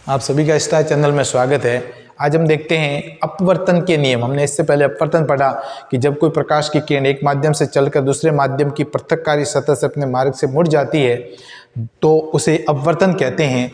आप सभी का स्टार चैनल में स्वागत है। आज हम देखते हैं अपवर्तन के नियम। हमने इससे पहले अपवर्तन पढ़ा कि जब कोई प्रकाश की किरण एक माध्यम से चलकर दूसरे माध्यम की पृथककारी सतह से अपने मार्ग से मुड़ जाती है तो उसे अपवर्तन कहते हैं।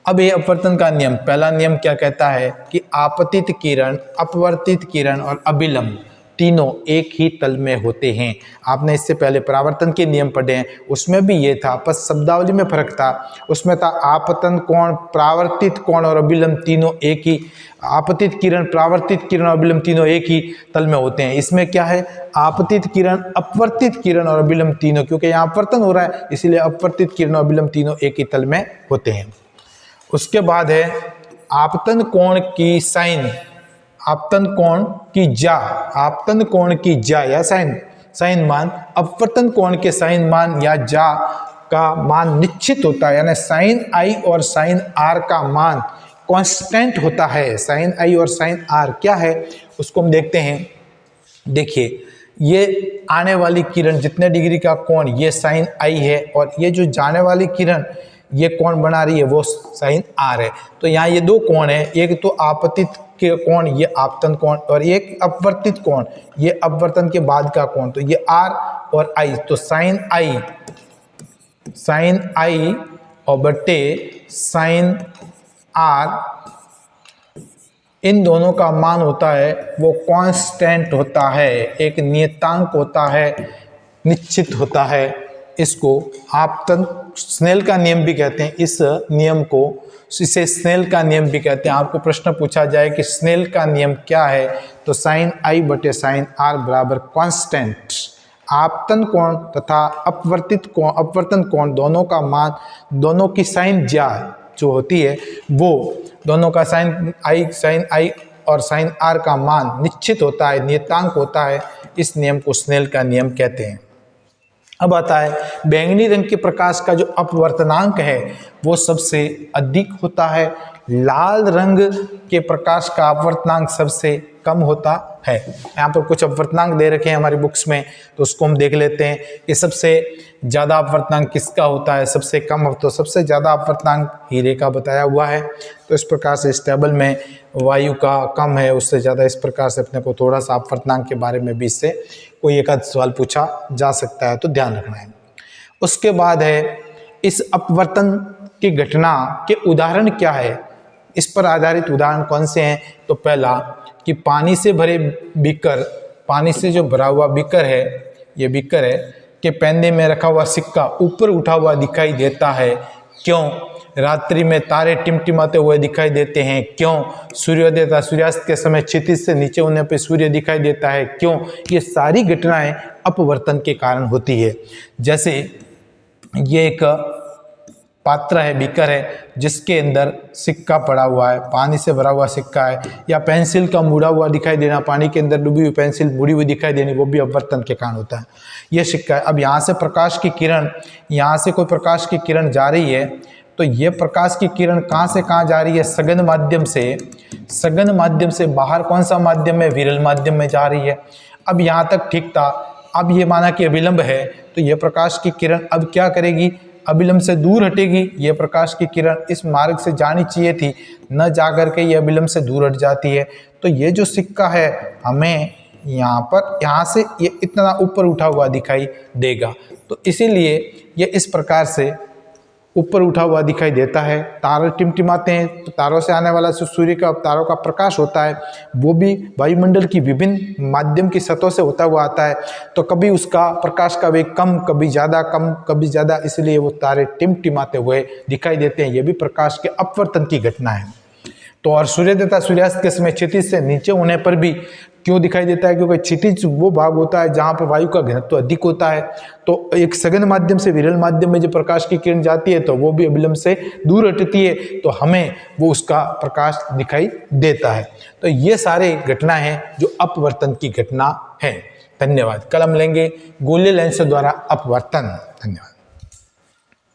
अब ये अपवर्तन का नियम, पहला नियम क्या कहता है कि आपतित किरण, अपवर्तित किरण और अभिलंब तीनों एक ही तल में होते हैं। आपने इससे पहले परावर्तन के नियम पढ़े हैं, उसमें भी ये था, बस शब्दावली में फर्क था। उसमें था आपतन कोण, परावर्तित कोण और अभिलंब तीनों एक ही, आपतित किरण, परावर्तित किरण और अभिलंब तीनों एक ही तल में होते हैं। इसमें क्या है, आपतित किरण, अपवर्तित किरण और अभिलंब तीनों, क्योंकि यहाँ अपवर्तन हो रहा है इसीलिए अपवर्तित किरण और अभिलंब तीनों एक ही तल में होते हैं। उसके बाद है आपतन कोण की साइन, आपतन कोण की जा, आपतन कोण की जा या साइन मान, अपवर्तन कोण के साइन मान या जा का मान निश्चित होता है, यानी साइन आई और साइन आर का मान कांस्टेंट होता है। साइन आई और साइन आर क्या है उसको हम देखते हैं। देखिए, ये आने वाली किरण जितने डिग्री का कोण, ये साइन आई है, और ये जो जाने वाली किरण ये कोण बना रही है वो साइन आर है। तो यहाँ ये दो कोण है, एक तो आपतित के कोण, ये आपतन कोण, और एक अपवर्तित कोण, ये अपवर्तन के बाद का कोण। तो ये आर और आई, तो साइन आई और बटे साइन आर, इन दोनों का मान होता है वो कांस्टेंट होता है, एक नियतांक होता है, निश्चित होता है। इसको आपतन, स्नेल का नियम भी कहते हैं। इस नियम को, इसे स्नेल का नियम भी कहते हैं। आपको प्रश्न पूछा जाए कि स्नेल का नियम क्या है, तो साइन आई बटे साइन आर बराबर कांस्टेंट। आपतन कोण तथा अपवर्तन कोण दोनों का मान, दोनों की साइन ज्या जो होती है वो दोनों का साइन आई और साइन आर का मान निश्चित होता है, नियतांक होता है। इस नियम को स्नेल का नियम कहते हैं। अब आता है बैंगनी रंग के प्रकाश का जो अपवर्तनांक है वो सबसे अधिक होता है, लाल रंग के प्रकाश का अपवर्तनांक सबसे कम होता है। यहाँ पर कुछ अपवर्तनांक दे रखे हैं हमारी बुक्स में, तो उसको हम देख लेते हैं कि सबसे ज़्यादा अपवर्तनांक किसका होता है, सबसे कम। तो सबसे ज़्यादा अपवर्तनांक हीरे का बताया हुआ है। तो इस प्रकार से इस टेबल में वायु का कम है, उससे ज़्यादा। इस प्रकार से अपने को थोड़ा सा अपवर्तनांक के बारे में भी इससे कोई एक आध सवाल पूछा जा सकता है, तो ध्यान रखना है। उसके बाद है इस अपवर्तन की घटना के उदाहरण क्या है, इस पर आधारित उदाहरण कौन से हैं। तो पहला कि पानी से भरे बीकर, पानी से जो भरा हुआ बीकर है, ये बीकर है, के पैने में रखा हुआ सिक्का ऊपर उठा हुआ दिखाई देता है। क्यों? रात्रि में तारे टिमटिमाते हुए दिखाई देते हैं। क्यों? सूर्योदय तथा सूर्यास्त के समय क्षितिज से नीचे होने पर सूर्य दिखाई देता है। क्यों? ये सारी घटनाएं अपवर्तन के कारण होती है। जैसे ये एक पात्र है, बीकर है, जिसके अंदर सिक्का पड़ा हुआ है, पानी से भरा हुआ सिक्का है, या पेंसिल का मुड़ा हुआ दिखाई देना, पानी के अंदर डूबी हुई पेंसिल मुड़ी हुई दिखाई देनी, वो भी अपवर्तन के कारण होता है। ये सिक्का है। अब यहाँ से प्रकाश की किरण, यहाँ से कोई प्रकाश की किरण जा रही है, तो ये प्रकाश की किरण कहाँ से कहाँ जा रही है, सघन माध्यम से, सघन माध्यम से बाहर कौन सा माध्यम है, विरल माध्यम में जा रही है। अब यहाँ तक ठीक था। अब ये माना कि अभिलंब है, तो ये प्रकाश की किरण अब क्या करेगी, अभिलंब से दूर हटेगी। ये प्रकाश की किरण इस मार्ग से जानी चाहिए थी, न जाकर के ये अभिलंब से दूर हट जाती है। तो ये जो सिक्का है हमें यहाँ पर, यहाँ से ये इतना ऊपर उठा हुआ दिखाई देगा, तो इसीलिए ये इस प्रकार से ऊपर उठा हुआ दिखाई देता है। तारे टिमटिमाते हैं, तो तारों से आने वाला जो सूर्य का, तारों का प्रकाश होता है वो भी वायुमंडल की विभिन्न माध्यम की सतहों से होता हुआ आता है। तो कभी उसका प्रकाश का वेग कम, कभी ज़्यादा, इसलिए वो तारे टिमटिमाते हुए दिखाई देते हैं। ये भी प्रकाश के अपवर्तन की घटना है। तो और सूर्योदय तथा सूर्यास्त के समय क्षितिज से नीचे होने पर भी क्यों दिखाई देता है, क्योंकि क्षितिज वो भाग होता है जहाँ पर वायु का घनत्व अधिक होता है। तो एक सघन माध्यम से विरल माध्यम में जो प्रकाश की किरण जाती है तो वो भी अभिलंब से दूर हटती है, तो हमें वो उसका प्रकाश दिखाई देता है। तो ये सारे घटना है जो अपवर्तन की घटना है। धन्यवाद। कल हम लेंगे गोलीय लेंस द्वारा अपवर्तन। धन्यवाद।